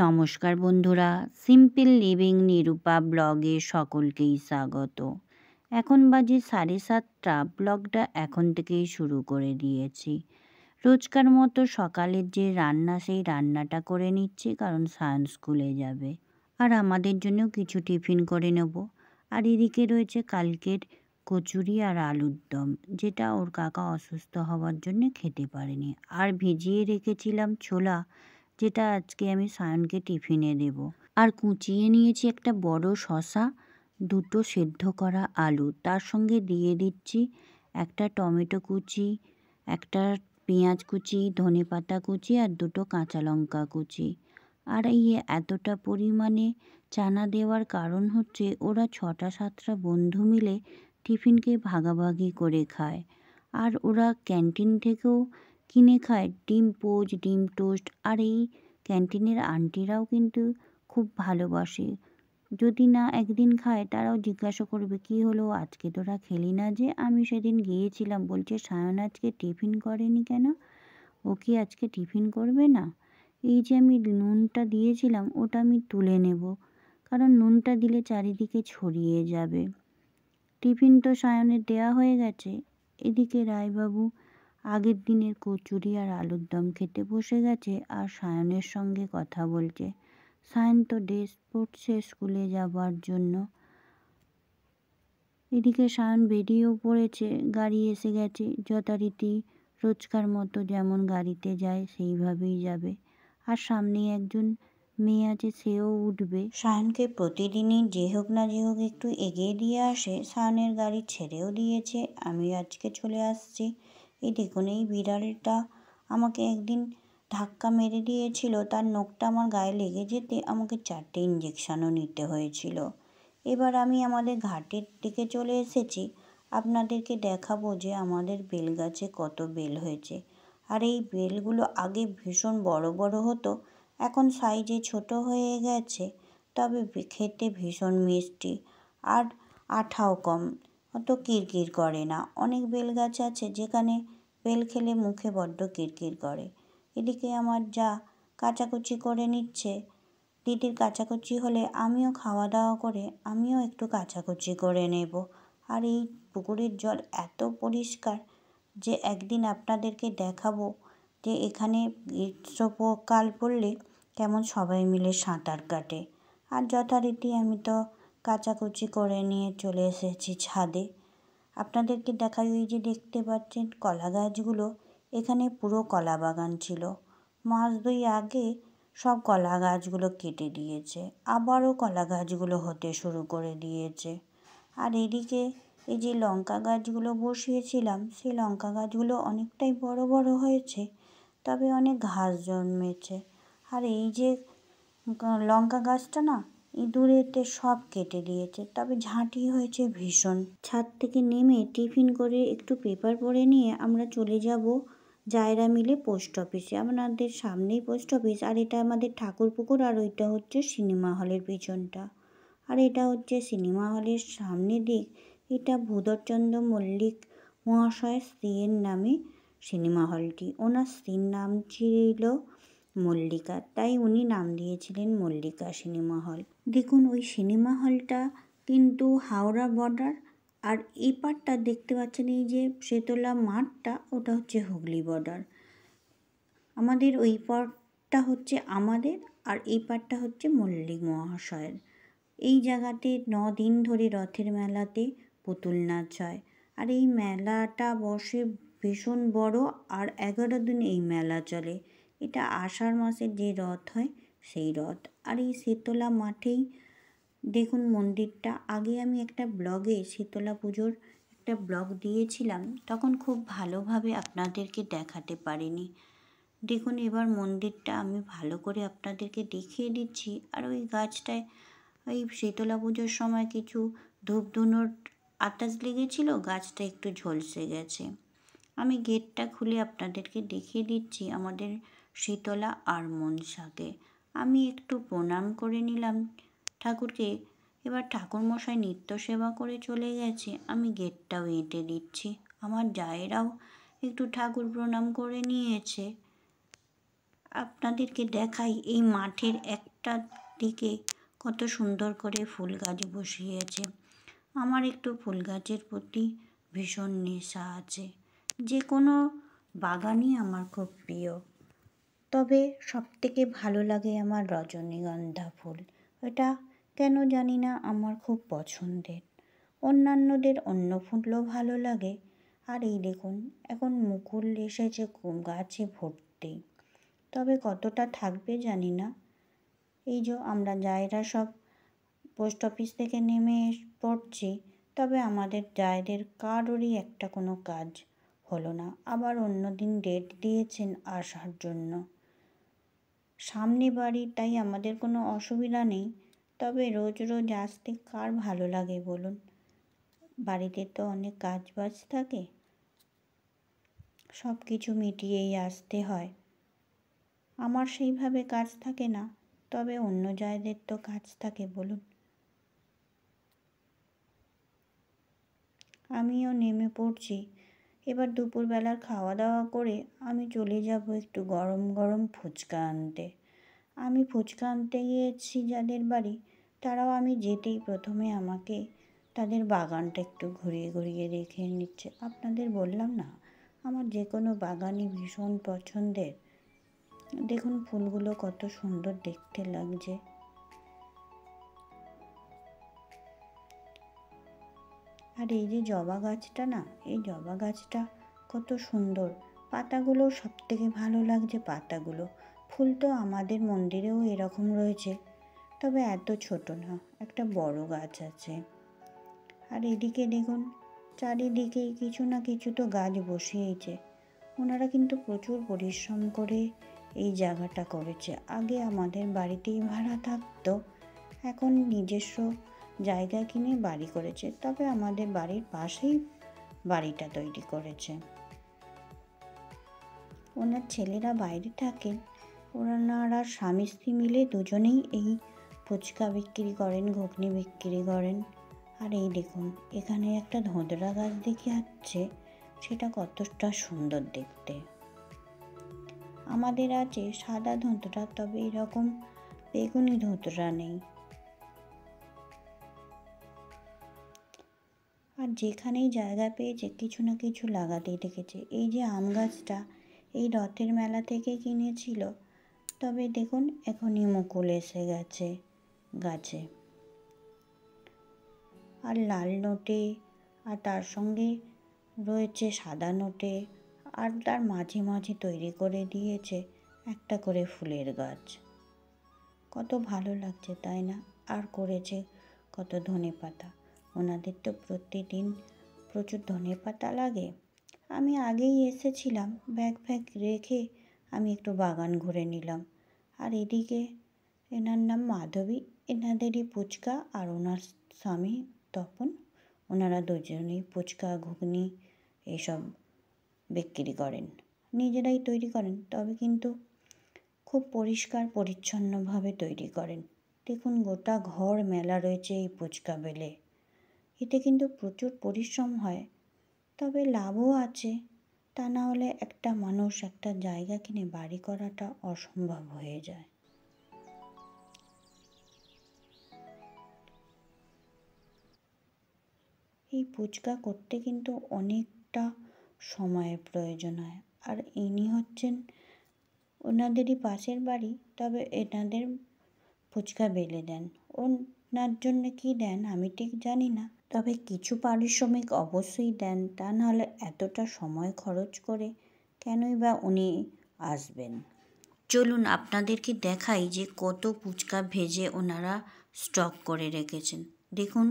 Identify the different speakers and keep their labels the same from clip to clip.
Speaker 1: নমস্কার বন্ধুরা, simple living Nirupa ব্লগে সকলকেই স্বাগত। এখন বাজে 7:30। ব্লগটা এখন থেকেই শুরু করে দিয়েছি। রোজকার মতো সকালের যে রান্না, সেই রান্নাটা করে নিচ্ছি, কারণ সায়েন্স স্কুলে যাবে। আর আমাদের জন্যও কিছু টিফিন করে নেব। আর এদিকে রয়েছে কালকের কচুরি আর আলুর দম, যেটা ওর কাকা অসুস্থ হওয়ার জন্য খেতে পারেনি। আর ভিজিয়ে রেখেছিলাম ছোলা, যেটা আজকে আমি সায়নকে টিফিনে দেব। আর কুচিয়ে নিয়েছি একটা বড় শসা, দুটো সেদ্ধ করা আলু, তার সঙ্গে দিয়ে দিচ্ছি একটা টমেটো কুচি, একটা পেঁয়াজ কুচি, ধনেপাতা কুচি আর দুটো কাঁচা লঙ্কা কুচি। আর এই এতটা পরিমাণে চানা দেওয়ার কারণ হচ্ছে ওরা 6-7টা বন্ধু মিলে টিফিনকে ভাগাভাগি করে খায়। আর ওরা ক্যান্টিন থেকেও কিনে খায় ডিম পোচ, ডিম টোস্ট। আর এই ক্যান্টিনের আন্টিরাও কিন্তু খুব ভালোবাসে। যদি না একদিন খায়, তারাও জিজ্ঞাসা করবে, কী হলো আজকে তোরা খেলি না যে? আমি সেদিন গিয়েছিলাম, বলছে সায়ন আজকে টিফিন করেনি কেন? ও কি আজকে টিফিন করবে না? এই যে আমি নুনটা দিয়েছিলাম, ওটা আমি তুলে নেব, কারণ নুনটা দিলে চারিদিকে ছড়িয়ে যাবে। টিফিন তো সায়নের দেয়া হয়ে গেছে। এদিকে রায়বাবু আগের দিনের কচুরি আর আলুর দম খেতে বসে গেছে আর সায়নের সঙ্গে কথা বলছে। সায়ন তো ড্রেস পরছে স্কুলে যাবার জন্য। এদিকে সায়ন বেরিয়েও পড়েছে, গাড়ি এসে গেছে। যথারীতি রোজকার মতো যেমন গাড়িতে যায় সেইভাবেই যাবে। আর সামনে একজন মেয়ে আছে, সেও উঠবে। সায়নকে প্রতিদিনই যে হোক না যে হোক একটু এগিয়ে দিয়ে আসে। সায়নের গাড়ি ছেড়েও দিয়েছে, আমি আজকে চলে আসছি। এই দেখুন, এই বিড়ালটা আমাকে একদিন ধাক্কা মেরে দিয়েছিল, তার নখটা আমার গায়ে লেগে যেতে আমাকে 4টে ইঞ্জেকশনও নিতে হয়েছিল। এবার আমি আমাদের ঘাটের দিকে চলে এসেছি। আপনাদেরকে দেখাবো যে আমাদের বেল গাছে কত বেল হয়েছে। আর এই বেলগুলো আগে ভীষণ বড় বড় হতো, এখন সাইজে ছোট হয়ে গেছে, তবে খেতে ভীষণ মিষ্টি আর আঠাও কম, অত কিরকির করে না। অনেক বেল গাছ আছে যেখানে বেল খেলে মুখে বড্ড কিরকির করে। এদিকে আমার যা কাচাকুচি করে নিচ্ছে। দিদির কাচাকুচি হলে আমিও খাওয়া দাওয়া করে আমিও একটু কাচাকুচি করে নেব। আর এই পুকুরের জল এত পরিষ্কার যে একদিন আপনাদেরকে দেখাবো যে এখানে গ্রীষ্মকাল পড়লে কেমন সবাই মিলে সাঁতার কাটে। আর যথারীতি আমি তো কাচাকুচি করে নিয়ে চলে এসেছি ছাদে। আপনাদেরকে দেখাই, ওই যে দেখতে পাচ্ছেন কলা গাছগুলো, এখানে পুরো কলা বাগান ছিল। মাস 2 আগে সব কলা গাছগুলো কেটে দিয়েছে, আবারও কলা গাছগুলো হতে শুরু করে দিয়েছে। আর এদিকে এই যে লঙ্কা গাছগুলো বসিয়েছিলাম, সেই লঙ্কা গাছগুলো অনেকটাই বড় বড় হয়েছে, তবে অনেক ঘাস জন্মেছে। আর এই যে লঙ্কা গাছটা না, ইঁদুরেতে সব কেটে দিয়েছে, তবে ঝাঁটি হয়েছে ভীষণ। ছাদ থেকে নেমে টিফিন করে একটু পেপার পড়ে নিয়ে আমরা চলে যাব জায়রা মিলে পোস্ট অফিসে। আপনাদের সামনেই পোস্ট অফিস। আর এটা আমাদের ঠাকুরপুকুর, আর ওইটা হচ্ছে সিনেমা হলের পিছনটা। আর এটা হচ্ছে সিনেমা হলের সামনের দিক। এটা ভূধরচন্দ্র মল্লিক মহাশয়ের স্ত্রীর নামে সিনেমা হলটি। ওনার স্ত্রীর নাম ছিল মল্লিকা, তাই উনি নাম দিয়েছিলেন মল্লিকা সিনেমা হল। দেখুন, ওই সিনেমা হলটা কিন্তু হাওড়া বর্ডার। আর এই পাটটা দেখতে পাচ্ছেন, এই যে শেতলা মাঠটা, ওটা হচ্ছে হুগলি বর্ডার। আমাদের ওই পাটটা হচ্ছে আমাদের, আর এই পাটটা হচ্ছে মল্লিক মহাশয়ের। এই জায়গাতে 9 দিন ধরে রথের মেলাতে পুতুল নাচ হয়। আর এই মেলাটা বসে ভীষণ বড়, আর 11 দিন এই মেলা চলে। এটা আষাঢ় মাসের যে রথ হয় সেই রথ। আর এই শীতলা মাঠেই দেখুন মন্দিরটা। আগে আমি একটা ব্লগে শীতলা পুজোর একটা ব্লগ দিয়েছিলাম, তখন খুব ভালোভাবে আপনাদেরকে দেখাতে পারিনি। দেখুন, এবার মন্দিরটা আমি ভালো করে আপনাদেরকে দেখিয়ে দিচ্ছি। আর ওই গাছটায় ওই শীতলা পুজোর সময় কিছু ধূপ ধুনোর আতাস লেগেছিল, গাছটা একটু ঝলসে গেছে। আমি গেটটা খুলে আপনাদেরকে দেখিয়ে দিচ্ছি আমাদের শীতলা আর মনসাকে। আমি একটু প্রণাম করে নিলাম ঠাকুরকে। এবার ঠাকুরমশাই নিত্য সেবা করে চলে গেছে, আমি গেটটাও এঁটে দিচ্ছি। আমার জায়েরাও একটু ঠাকুর প্রণাম করে নিয়েছে। আপনাদেরকে দেখাই এই মাঠের একটা দিকে কত সুন্দর করে ফুল গাছ বসিয়েছে। আমার একটু ফুল গাছের প্রতি ভীষণ নেশা আছে। যে কোনো বাগানই আমার খুব প্রিয়, তবে সবথেকে ভালো লাগে আমার রজনীগন্ধা ফুল। এটা কেন জানি না আমার খুব পছন্দের। অন্যান্যদের অন্য ফুলও ভালো লাগে। আর এই দেখুন এখন মুকুল এসেছে গাছে ভর্তি, তবে কতটা থাকবে জানি না। এই যে আমরা জায়রা সব পোস্ট অফিস থেকে নেমে পড়ছি, তবে আমাদের জায়দের কারোরই একটা কোনো কাজ হলো না। আবার অন্য দিন ডেট দিয়েছেন আসার জন্য। সামনে বাড়ি, তাই আমাদের কোনো অসুবিধা নেই। তবে রোজ রোজ আসতে কার ভালো লাগে বলুন? বাড়িতে তো অনেক কাজ বাজ থাকে, সব কিছু মিটিয়েই আসতে হয়। আমার সেইভাবে কাজ থাকে না, তবে অন্য জায়দের তো কাজ থাকে বলুন। আমিও নেমে পড়ছি। এবার দুপুরবেলার খাওয়া দাওয়া করে আমি চলে যাব একটু গরম গরম ফুচকা আনতে। আমি ফুচকা আনতে গিয়েছি যাদের বাড়ি, তারাও আমি যেতেই প্রথমে আমাকে তাদের বাগানটা একটু ঘুরিয়ে ঘুরিয়ে দেখে নিচ্ছে। আপনাদের বললাম না, আমার যে কোনো বাগানই ভীষণ পছন্দের। দেখুন ফুলগুলো কত সুন্দর দেখতে লাগছে। আর এই যে জবা গাছটা না, এই জবা গাছটা কত সুন্দর। পাতাগুলো সব থেকে ভালো লাগছে পাতাগুলো। ফুল তো আমাদের মন্দিরেও এরকম রয়েছে, তবে এত ছোট না, একটা বড় গাছ আছে। আর এদিকে দেখুন চারিদিকেই কিছু না কিছু তো গাছ বসিয়েছে। ওনারা কিন্তু প্রচুর পরিশ্রম করে এই জায়গাটা করেছে। আগে আমাদের বাড়িতেই ভাড়া থাকতো, এখন নিজস্ব জায়গা কিনে বাড়ি করেছে। তবে আমাদের বাড়ির পাশেই বাড়িটা তৈরি করেছে। ওনার ছেলেরা বাইরে থাকেন, ওনারা স্বামী স্ত্রী মিলে দুজনেই এই ফুচকা বিক্রি করেন, ঘুগনি বিক্রি করেন। আর এই দেখুন এখানে একটা ধোঁদরা গাছ দেখে যাচ্ছে, সেটা কতটা সুন্দর দেখতে। আমাদের আছে সাদা ধোঁদরা, তবে এরকম বেগুনি ধোঁদরা নেই। আর যেখানেই জায়গা পেয়েছে কিছু না কিছু লাগাতেই দেখেছে। এই যে আম গাছটা এই রথের মেলা থেকে কিনেছিল, তবে দেখুন এখনই মুকুল এসে গেছে গাছে। আর লাল নোটে, আর তার সঙ্গে রয়েছে সাদা নোটে, আর তার মাঝে মাঝে তৈরি করে দিয়েছে একটা করে ফুলের গাছ। কত ভালো লাগছে তাই না? আর করেছে কত ধনেপাতা। ওনাদের তো প্রতিদিন প্রচুর ধনেপাতা লাগে। আমি আগেই এসেছিলাম, ব্যাগ ফ্যাগ রেখে আমি একটু বাগান ঘুরে নিলাম। আর এদিকে এনার নাম মাধবী, এনাদেরই ফুচকা আর ওনার স্বামী তপন, ওনারা দুজনেই ফুচকা ঘুগনি এসব বিক্রি করেন, নিজেরাই তৈরি করেন। তবে কিন্তু খুব পরিষ্কার পরিচ্ছন্নভাবে তৈরি করেন। দেখুন গোটা ঘর মেলা রয়েছে এই ফুচকা বেলে। এতে কিন্তু প্রচুর পরিশ্রম হয়, তবে লাভও আছে। তা না হলে একটা মানুষ একটা জায়গা কিনে বাড়ি করাটা অসম্ভব হয়ে যায়। এই ফুচকা করতে কিন্তু অনেকটা সময়ের প্রয়োজন হয়। আর ইনি হচ্ছেন ওনাদেরই পাশের বাড়ি, তবে এনাদের ফুচকা বেলে দেন। ওনার জন্য কি দেন আমি ঠিক জানি না, তবে কিছু পারিশ্রমিক অবশ্যই দেন। তা নাহলে এতটা সময় খরচ করে কেনই বা উনি আসবেন। চলুন আপনাদেরকে দেখাই যে কত ফুচকা ভেজে ওনারা স্টক করে রেখেছেন। দেখুন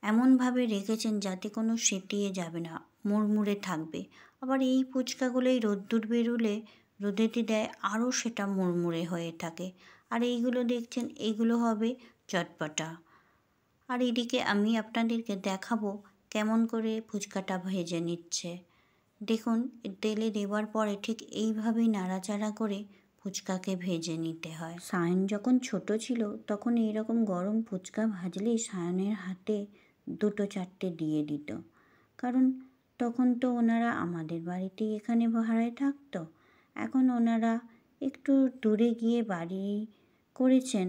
Speaker 1: এমনভাবে রেখেছেন যাতে কোনো সেটিয়ে যাবে না, মুড়মুড়ে থাকবে। আবার এই ফুচকাগুলোই রোদ্দুর বেরোলে রোদেতে দেয়, আরও সেটা মুড়মুড়ে হয়ে থাকে। আর এইগুলো দেখছেন, এইগুলো হবে চটপটা। আর এদিকে আমি আপনাদেরকে দেখাবো কেমন করে ফুচকাটা ভেজে নিচ্ছে। দেখুন তেলে দেওয়ার পরে ঠিক এইভাবেই নাড়াচাড়া করে ফুচকাকে ভেজে নিতে হয়। সায়ন যখন ছোট ছিল তখন এইরকম গরম ফুচকা ভাজলেই সায়নের হাতে 2-4টে দিয়ে দিত। কারণ তখন তো ওনারা আমাদের বাড়িতেই এখানে ভাড়ায় থাকতো। এখন ওনারা একটু দূরে গিয়ে বাড়ি করেছেন,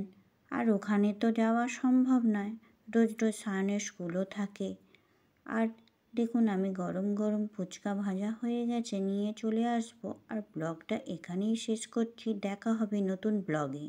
Speaker 1: আর ওখানে তো যাওয়া সম্ভব নয়, রোজ রোজ সায়নের স্কুলও থাকে। আর দেখুন, আমি গরম গরম ফুচকা ভাজা হয়ে গেছে, নিয়ে চলে আসবো। আর ব্লগটা এখানেই শেষ করছি। দেখা হবে নতুন ব্লগে।